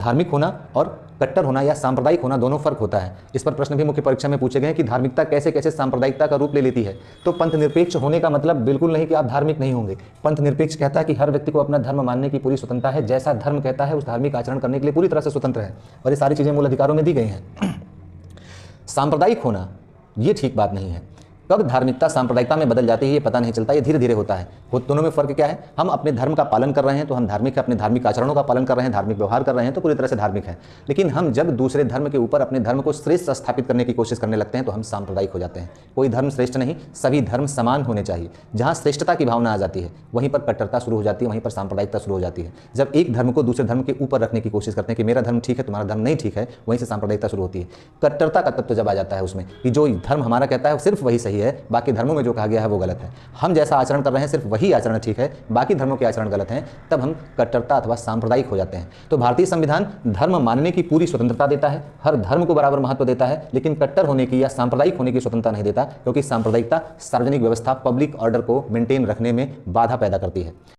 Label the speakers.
Speaker 1: धार्मिक होना और कट्टर होना या सांप्रदायिक होना दोनों फर्क होता है। इस पर प्रश्न भी मुख्य परीक्षा में पूछे गए हैं कि धार्मिकता कैसे कैसे सांप्रदायिकता का रूप ले लेती है। तो पंथ निरपेक्ष होने का मतलब बिल्कुल नहीं कि आप धार्मिक नहीं होंगे। पंथ निरपेक्ष कहता है कि हर व्यक्ति को अपना धर्म मानने की पूरी स्वतंत्रता है, जैसा धर्म कहता है उस धार्मिक आचरण करने के लिए पूरी तरह से स्वतंत्र है, और ये सारी चीजें मूल अधिकारों में दी गई हैं। सांप्रदायिक होना ये ठीक बात नहीं है। कब धार्मिकता सांप्रदायिकता में बदल जाती है ये पता नहीं चलता, ये धीरे धीरे होता है। वो दोनों में फर्क क्या है? हम अपने धर्म का पालन कर रहे हैं तो हम धार्मिक है, अपने धार्मिक आचरणों का पालन कर रहे हैं, धार्मिक व्यवहार कर रहे हैं तो पूरी तरह से धार्मिक है। लेकिन हम जब दूसरे धर्म के ऊपर अपने धर्म को श्रेष्ठ स्थापित करने की कोशिश करने लगते हैं तो हम सांप्रदायिक हो जाते हैं। कोई धर्म श्रेष्ठ नहीं, सभी धर्म समान होने चाहिए। जहाँ श्रेष्ठता की भावना आ जाती है वहीं पर कट्टरता शुरू हो जाती है, वहीं पर सांप्रदायिकता शुरू हो जाती है। जब एक धर्म को दूसरे धर्म के ऊपर रखने की कोशिश करते हैं कि मेरा धर्म ठीक है तुम्हारा धर्म नहीं ठीक है, वहीं से सांप्रदायिकता शुरू होती है। कट्टरता का तत्व जब आ जाता है उसमें कि जो धर्म हमारा कहता है सिर्फ वही सही है, बाकी धर्मों जो कहा गया है वो गलत है, हम जैसा आचरण कर रहे हैं सिर्फ वही आचरण ठीक है, बाकी धर्मों के आचरण गलत हैं, तब हम कट्टरता अथवा सांप्रदायिक हो जाते हैं। तो भारतीय संविधान धर्म मानने की पूरी स्वतंत्रता देता है, हर धर्म को बराबर महत्व देता है, लेकिन कट्टर होने की या सांप्रदायिक होने की स्वतंत्रता नहीं देता, क्योंकि सांप्रदायिकता सार्वजनिक व्यवस्था पब्लिक ऑर्डर को मेंटेन रखने में बाधा पैदा करती है।